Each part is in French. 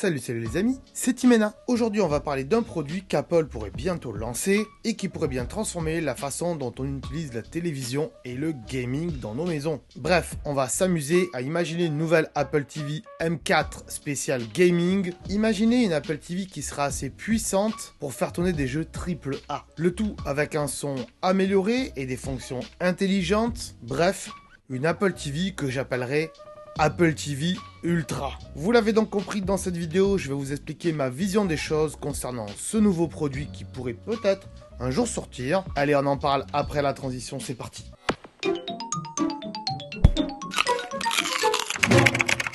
Salut les amis, c'est Timena. Aujourd'hui on va parler d'un produit qu'Apple pourrait bientôt lancer et qui pourrait bien transformer la façon dont on utilise la télévision et le gaming dans nos maisons. Bref, on va s'amuser à imaginer une nouvelle Apple TV M4 spéciale gaming. Imaginez une Apple TV qui sera assez puissante pour faire tourner des jeux AAA. Le tout avec un son amélioré et des fonctions intelligentes. Bref, une Apple TV que j'appellerais Apple TV Ultra. Vous l'avez donc compris, dans cette vidéo, je vais vous expliquer ma vision des choses concernant ce nouveau produit qui pourrait peut-être un jour sortir. Allez, on en parle après la transition, c'est parti.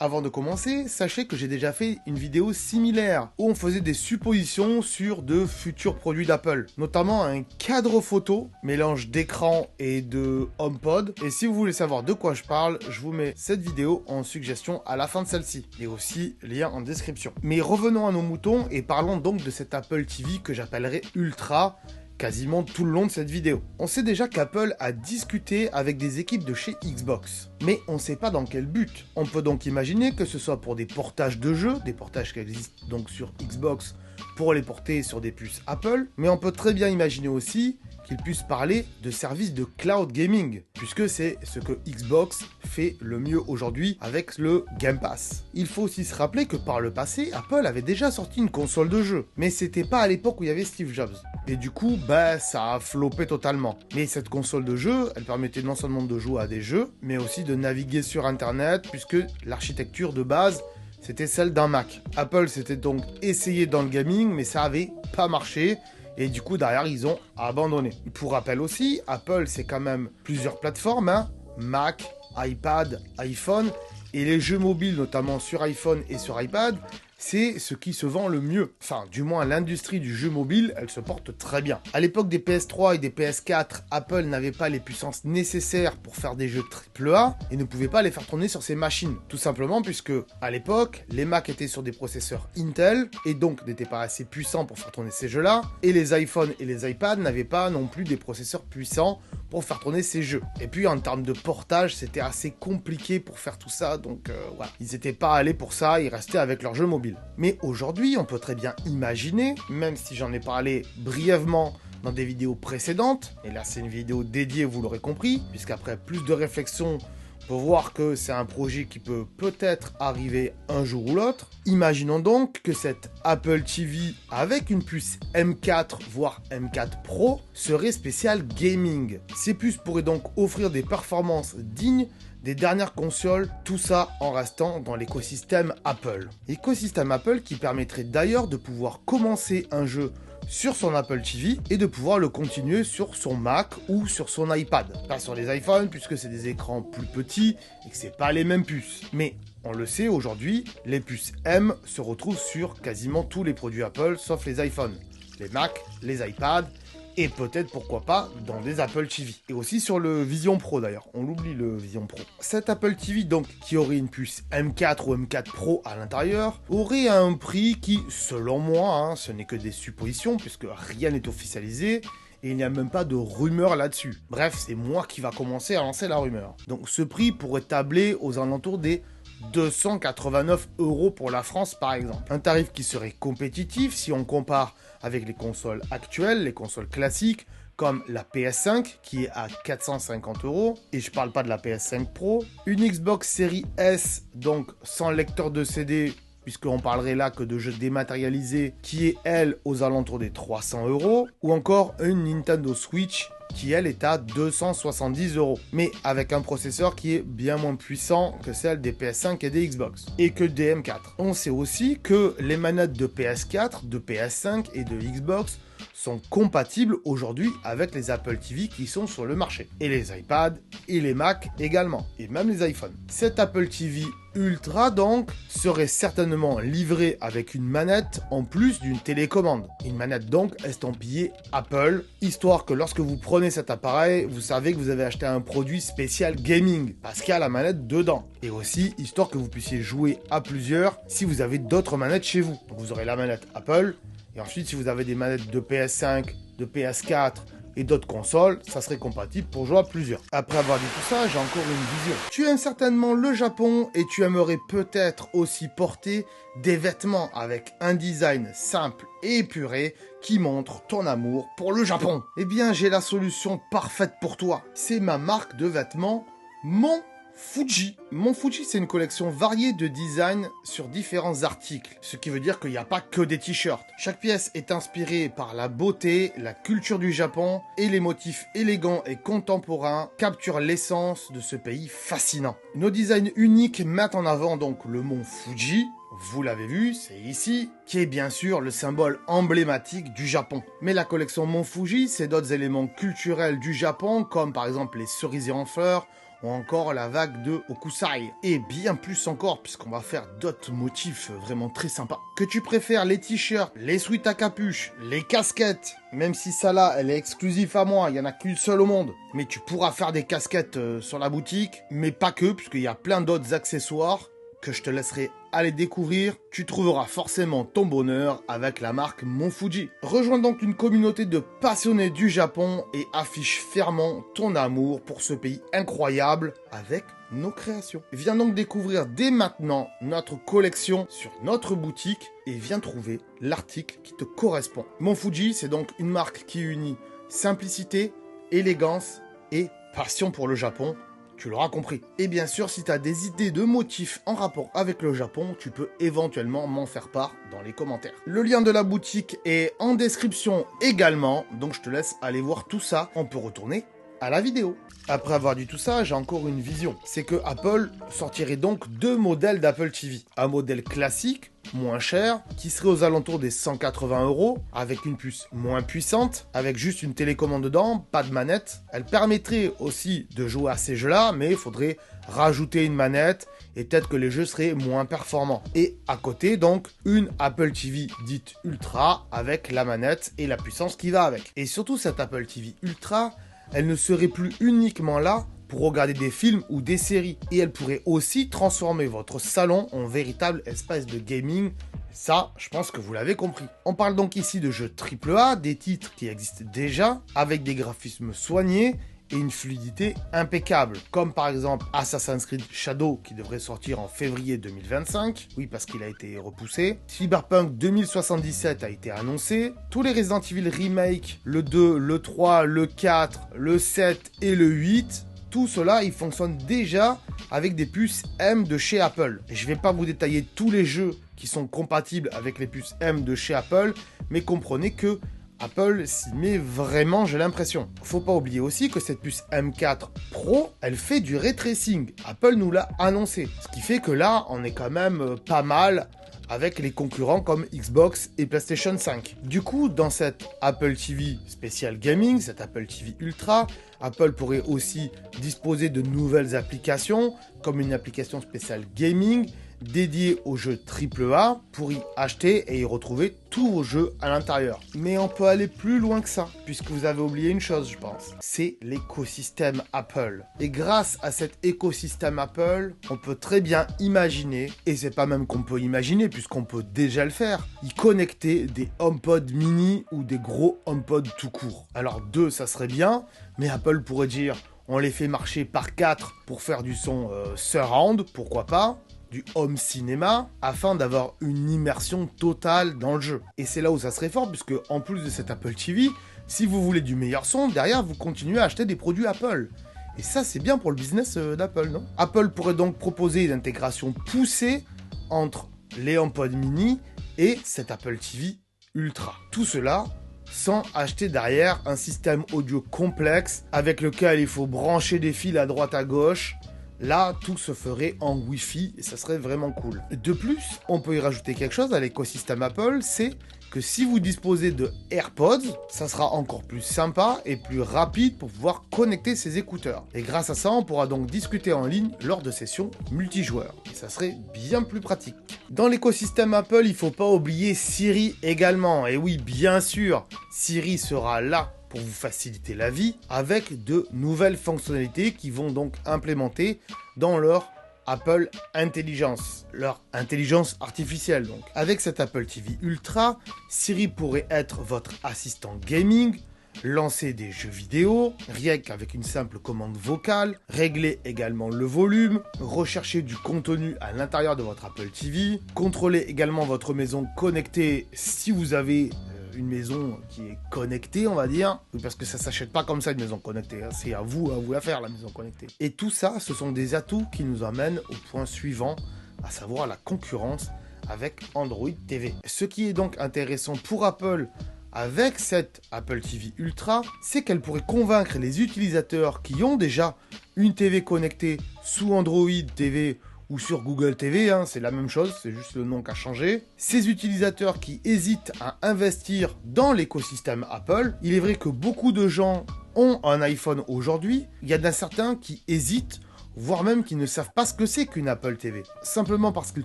Avant de commencer, sachez que j'ai déjà fait une vidéo similaire où on faisait des suppositions sur de futurs produits d'Apple, notamment un cadre photo, mélange d'écran et de HomePod. Et si vous voulez savoir de quoi je parle, je vous mets cette vidéo en suggestion à la fin de celle-ci, et aussi lien en description. Mais revenons à nos moutons et parlons donc de cette Apple TV que j'appellerai Ultra, quasiment tout le long de cette vidéo. On sait déjà qu'Apple a discuté avec des équipes de chez Xbox, mais on ne sait pas dans quel but. On peut donc imaginer que ce soit pour des portages de jeux, des portages qui existent donc sur Xbox pour les porter sur des puces Apple, mais on peut très bien imaginer aussi qu'ils puissent parler de services de cloud gaming, puisque c'est ce que Xbox fait le mieux aujourd'hui avec le Game Pass. Il faut aussi se rappeler que par le passé, Apple avait déjà sorti une console de jeu, mais c'était pas à l'époque où il y avait Steve Jobs. Et du coup, ça a floppé totalement. Mais cette console de jeu, elle permettait non seulement de jouer à des jeux, mais aussi de naviguer sur Internet, puisque l'architecture de base, c'était celle d'un Mac. Apple s'était donc essayé dans le gaming, mais ça avait pas marché. Et du coup, derrière, ils ont abandonné. Pour rappel aussi, Apple, c'est quand même plusieurs plateformes, Mac, iPad, iPhone. Et les jeux mobiles, notamment sur iPhone et sur iPad, c'est ce qui se vend le mieux. Enfin, du moins, l'industrie du jeu mobile, elle se porte très bien. À l'époque des PS3 et des PS4, Apple n'avait pas les puissances nécessaires pour faire des jeux AAA et ne pouvait pas les faire tourner sur ses machines. Tout simplement puisque, à l'époque, les Mac étaient sur des processeurs Intel et donc n'étaient pas assez puissants pour faire tourner ces jeux-là. Et les iPhones et les iPads n'avaient pas non plus des processeurs puissants pour faire tourner ces jeux. Et puis, en termes de portage, c'était assez compliqué pour faire tout ça. Donc, voilà. Ils n'étaient pas allés pour ça, ils restaient avec leurs jeux mobiles. Mais aujourd'hui, on peut très bien imaginer, même si j'en ai parlé brièvement dans des vidéos précédentes, et là c'est une vidéo dédiée, vous l'aurez compris, puisqu'après plus de réflexion, on peut voir que c'est un projet qui peut peut-être arriver un jour ou l'autre. Imaginons donc que cette Apple TV avec une puce M4, voire M4 Pro, serait spéciale gaming. Ces puces pourraient donc offrir des performances dignes des dernières consoles, tout ça en restant dans l'écosystème Apple. Écosystème Apple qui permettrait d'ailleurs de pouvoir commencer un jeu sur son Apple TV et de pouvoir le continuer sur son Mac ou sur son iPad. Pas sur les iPhones puisque c'est des écrans plus petits et que c'est pas les mêmes puces. Mais on le sait aujourd'hui, les puces M se retrouvent sur quasiment tous les produits Apple sauf les iPhones, les Mac, les iPads et peut-être, pourquoi pas, dans des Apple TV. Et aussi sur le Vision Pro d'ailleurs, on l'oublie le Vision Pro. Cette Apple TV donc, qui aurait une puce M4 ou M4 Pro à l'intérieur, aurait un prix qui, selon moi, ce n'est que des suppositions, puisque rien n'est officialisé, et il n'y a même pas de rumeur là-dessus. Bref, c'est moi qui va commencer à lancer la rumeur. Donc ce prix pourrait tabler aux alentours des 289 € pour la France par exemple. Un tarif qui serait compétitif si on compare avec les consoles actuelles, les consoles classiques, comme la PS5 qui est à 450 €, et je parle pas de la PS5 Pro, une Xbox Series S, donc sans lecteur de CD, puisqu'on parlerait là que de jeux dématérialisés, qui est elle aux alentours des 300 €, ou encore une Nintendo Switch qui elle est à 270 €, mais avec un processeur qui est bien moins puissant que celle des PS5 et des Xbox, et que des M4. On sait aussi que les manettes de PS4, de PS5 et de Xbox sont compatibles aujourd'hui avec les Apple TV qui sont sur le marché, et les iPads, et les Mac également, et même les iPhones. Cette Apple TV Ultra donc serait certainement livrée avec une manette en plus d'une télécommande. Une manette donc estampillée Apple, histoire que lorsque vous prenez cet appareil, vous savez que vous avez acheté un produit spécial gaming, parce qu'il y a la manette dedans. Et aussi, histoire que vous puissiez jouer à plusieurs si vous avez d'autres manettes chez vous. Donc vous aurez la manette Apple, et ensuite si vous avez des manettes de PS5, de PS4, et d'autres consoles, ça serait compatible pour jouer à plusieurs. Après avoir dit tout ça, j'ai encore une vision. Tu aimes certainement le Japon et tu aimerais peut-être aussi porter des vêtements avec un design simple et épuré qui montre ton amour pour le Japon. Eh bien, j'ai la solution parfaite pour toi. C'est ma marque de vêtements Monfuji. Monfuji, c'est une collection variée de designs sur différents articles, ce qui veut dire qu'il n'y a pas que des t-shirts. Chaque pièce est inspirée par la beauté, la culture du Japon et les motifs élégants et contemporains capturent l'essence de ce pays fascinant. Nos designs uniques mettent en avant donc le mont Fuji. Vous l'avez vu, c'est ici, qui est bien sûr le symbole emblématique du Japon. Mais la collection Mont Fuji, c'est d'autres éléments culturels du Japon, comme par exemple les cerisiers en fleurs, ou encore la vague de Hokusai. Et bien plus encore, puisqu'on va faire d'autres motifs vraiment très sympas. Que tu préfères les t-shirts, les sweats à capuche, les casquettes, même si ça là, elle est exclusive à moi, il n'y en a qu'une seule au monde. Mais tu pourras faire des casquettes sur la boutique, mais pas que, puisqu'il y a plein d'autres accessoires que je te laisserai aller découvrir, tu trouveras forcément ton bonheur avec la marque Monfuji. Rejoins donc une communauté de passionnés du Japon et affiche fièrement ton amour pour ce pays incroyable avec nos créations. Viens donc découvrir dès maintenant notre collection sur notre boutique et viens trouver l'article qui te correspond. Monfuji, c'est donc une marque qui unit simplicité, élégance et passion pour le Japon. Tu l'auras compris. Et bien sûr, si tu as des idées de motifs en rapport avec le Japon, tu peux éventuellement m'en faire part dans les commentaires. Le lien de la boutique est en description également, donc je te laisse aller voir tout ça. On peut retourner à la vidéo. Après avoir dit tout ça, j'ai encore une vision. C'est que Apple sortirait donc deux modèles d'Apple TV. Un modèle classique, moins cher, qui serait aux alentours des 180 €, avec une puce moins puissante, avec juste une télécommande dedans, pas de manette. Elle permettrait aussi de jouer à ces jeux-là, mais il faudrait rajouter une manette et peut-être que les jeux seraient moins performants. Et à côté, donc, une Apple TV dite Ultra avec la manette et la puissance qui va avec. Et surtout, cette Apple TV Ultra, elle ne serait plus uniquement là pour regarder des films ou des séries. Et elle pourrait aussi transformer votre salon en véritable espace de gaming. Ça, je pense que vous l'avez compris. On parle donc ici de jeux AAA, des titres qui existent déjà, avec des graphismes soignés et une fluidité impeccable, comme par exemple Assassin's Creed Shadow qui devrait sortir en février 2025, oui parce qu'il a été repoussé, Cyberpunk 2077 a été annoncé, tous les Resident Evil Remake, le 2, le 3, le 4, le 7 et le 8, tout cela il fonctionne déjà avec des puces M de chez Apple. Et je ne vais pas vous détailler tous les jeux qui sont compatibles avec les puces M de chez Apple, mais comprenez que Apple s'y met vraiment, j'ai l'impression. Faut pas oublier aussi que cette puce M4 Pro, elle fait du ray tracing. Apple nous l'a annoncé. Ce qui fait que là, on est quand même pas mal avec les concurrents comme Xbox et PlayStation 5. Du coup, dans cette Apple TV Special Gaming, cette Apple TV Ultra, Apple pourrait aussi disposer de nouvelles applications, comme une application spéciale gaming, dédié aux jeux AAA pour y acheter et y retrouver tous vos jeux à l'intérieur. Mais on peut aller plus loin que ça, puisque vous avez oublié une chose, je pense. C'est l'écosystème Apple. Et grâce à cet écosystème Apple, on peut très bien imaginer, et c'est pas même qu'on peut imaginer, puisqu'on peut déjà le faire, y connecter des HomePod mini ou des gros HomePod tout court. Alors 2, ça serait bien, mais Apple pourrait dire, on les fait marcher par 4 pour faire du son surround, pourquoi pas, du home cinéma, afin d'avoir une immersion totale dans le jeu. Et c'est là où ça serait fort, puisque en plus de cette Apple TV, si vous voulez du meilleur son, derrière vous continuez à acheter des produits Apple. Et ça c'est bien pour le business d'Apple, non? Apple pourrait donc proposer une intégration poussée entre les HomePod mini et cette Apple TV Ultra. Tout cela sans acheter derrière un système audio complexe avec lequel il faut brancher des fils à droite à gauche. Là, tout se ferait en Wi-Fi et ça serait vraiment cool. De plus, on peut y rajouter quelque chose à l'écosystème Apple, c'est que si vous disposez de AirPods, ça sera encore plus sympa et plus rapide pour pouvoir connecter ces écouteurs. Et grâce à ça, on pourra donc discuter en ligne lors de sessions multijoueurs. Et ça serait bien plus pratique. Dans l'écosystème Apple, il ne faut pas oublier Siri également. Et oui, bien sûr, Siri sera là pour vous faciliter la vie avec de nouvelles fonctionnalités qui vont donc implémenter dans leur Apple Intelligence, leur intelligence artificielle donc. Avec cette Apple TV Ultra, Siri pourrait être votre assistant gaming, lancer des jeux vidéo, rien qu'avec une simple commande vocale, régler également le volume, rechercher du contenu à l'intérieur de votre Apple TV, contrôler également votre maison connectée si vous avez une maison qui est connectée, on va dire, parce que ça s'achète pas comme ça une maison connectée, hein. C'est à vous la faire la maison connectée. Et tout ça, ce sont des atouts qui nous amènent au point suivant, à savoir la concurrence avec Android TV. Ce qui est donc intéressant pour Apple avec cette Apple TV Ultra, c'est qu'elle pourrait convaincre les utilisateurs qui ont déjà une TV connectée sous Android TV ou sur Google TV, hein, c'est la même chose, c'est juste le nom qui a changé. Ces utilisateurs qui hésitent à investir dans l'écosystème Apple, il est vrai que beaucoup de gens ont un iPhone aujourd'hui, il y en a certains qui hésitent, voire même qui ne savent pas ce que c'est qu'une Apple TV. Simplement parce qu'ils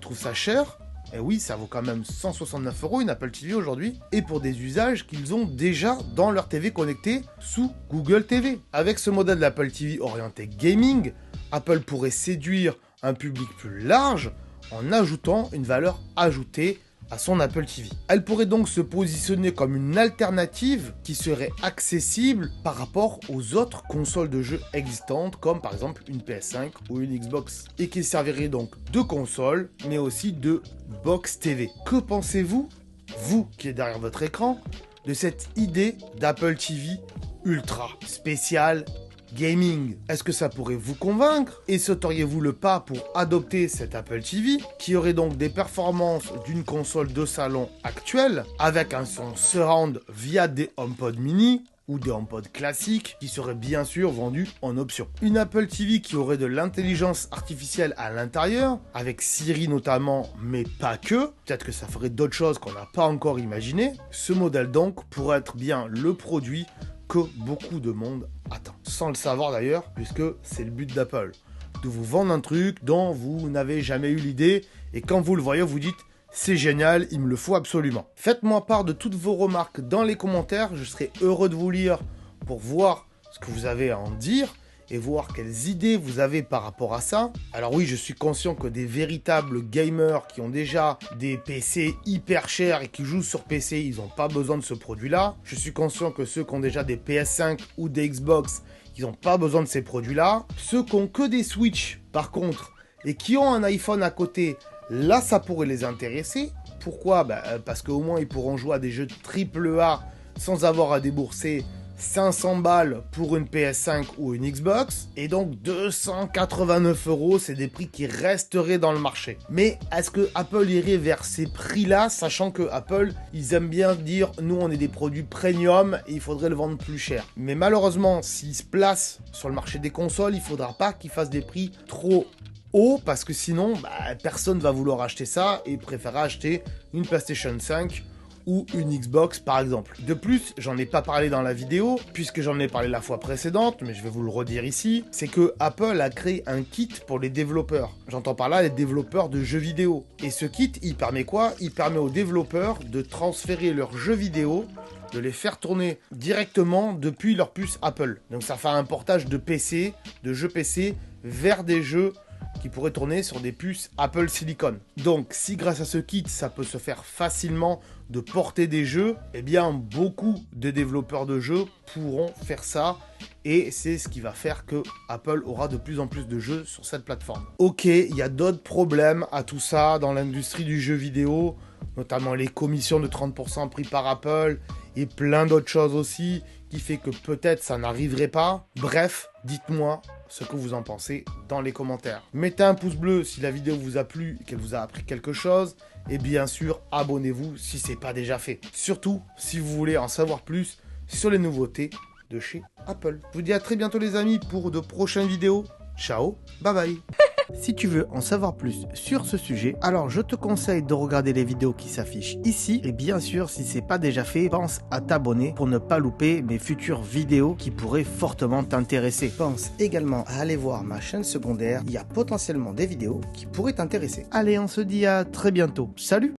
trouvent ça cher, et oui, ça vaut quand même 169 € une Apple TV aujourd'hui, et pour des usages qu'ils ont déjà dans leur TV connectée sous Google TV. Avec ce modèle d'Apple TV orienté gaming, Apple pourrait séduire un public plus large en ajoutant une valeur ajoutée à son Apple TV. Elle pourrait donc se positionner comme une alternative qui serait accessible par rapport aux autres consoles de jeux existantes comme par exemple une PS5 ou une Xbox et qui servirait donc de console mais aussi de box TV. Que pensez-vous, vous qui êtes derrière votre écran, de cette idée d'Apple TV Ultra spéciale gaming? Est-ce que ça pourrait vous convaincre? Et sauteriez-vous le pas pour adopter cette Apple TV qui aurait donc des performances d'une console de salon actuelle avec un son surround via des HomePod mini ou des HomePod classiques qui seraient bien sûr vendus en option. Une Apple TV qui aurait de l'intelligence artificielle à l'intérieur, avec Siri notamment, mais pas que. Peut-être que ça ferait d'autres choses qu'on n'a pas encore imaginées. Ce modèle donc pourrait être bien le produit que beaucoup de monde attend. Sans le savoir d'ailleurs, puisque c'est le but d'Apple. De vous vendre un truc dont vous n'avez jamais eu l'idée, et quand vous le voyez, vous dites « c'est génial, il me le faut absolument ». Faites-moi part de toutes vos remarques dans les commentaires, je serai heureux de vous lire pour voir ce que vous avez à en dire, et voir quelles idées vous avez par rapport à ça. Alors oui, je suis conscient que des véritables gamers qui ont déjà des PC hyper chers et qui jouent sur PC, ils n'ont pas besoin de ce produit-là. Je suis conscient que ceux qui ont déjà des PS5 ou des Xbox, ils n'ont pas besoin de ces produits-là. Ceux qui ont que des Switch, par contre, et qui ont un iPhone à côté, là, ça pourrait les intéresser. Pourquoi? Parce qu'au moins, ils pourront jouer à des jeux AAA sans avoir à débourser 500 balles pour une PS5 ou une Xbox, et donc 289 €, c'est des prix qui resteraient dans le marché. Mais est-ce que Apple irait vers ces prix-là, sachant que Apple, ils aiment bien dire, nous on est des produits premium et il faudrait le vendre plus cher. Mais malheureusement, s'ils se placent sur le marché des consoles, il faudra pas qu'ils fassent des prix trop haut parce que sinon personne va vouloir acheter ça et préférera acheter une PlayStation 5 ou une Xbox par exemple. De plus, j'en ai pas parlé dans la vidéo puisque j'en ai parlé la fois précédente, mais je vais vous le redire ici, c'est que Apple a créé un kit pour les développeurs. J'entends par là les développeurs de jeux vidéo. Et ce kit, il permet quoi? Il permet aux développeurs de transférer leurs jeux vidéo, de les faire tourner directement depuis leur puce Apple. Donc ça fait un portage de PC, de jeux PC vers des jeux qui pourraient tourner sur des puces Apple Silicon. Donc si grâce à ce kit ça peut se faire facilement de porter des jeux, eh bien beaucoup de développeurs de jeux pourront faire ça et c'est ce qui va faire que Apple aura de plus en plus de jeux sur cette plateforme. Ok, il y a d'autres problèmes à tout ça dans l'industrie du jeu vidéo, notamment les commissions de 30% prises par Apple et plein d'autres choses aussi qui fait que peut-être ça n'arriverait pas. Bref, dites-moi ce que vous en pensez dans les commentaires. Mettez un pouce bleu si la vidéo vous a plu et qu'elle vous a appris quelque chose. Et bien sûr, abonnez-vous si ce n'est pas déjà fait. Surtout, si vous voulez en savoir plus sur les nouveautés de chez Apple. Je vous dis à très bientôt les amis pour de prochaines vidéos. Ciao, bye bye. Si tu veux en savoir plus sur ce sujet, alors je te conseille de regarder les vidéos qui s'affichent ici. Et bien sûr, si c'est pas déjà fait, pense à t'abonner pour ne pas louper mes futures vidéos qui pourraient fortement t'intéresser. Pense également à aller voir ma chaîne secondaire. Il y a potentiellement des vidéos qui pourraient t'intéresser. Allez, on se dit à très bientôt. Salut!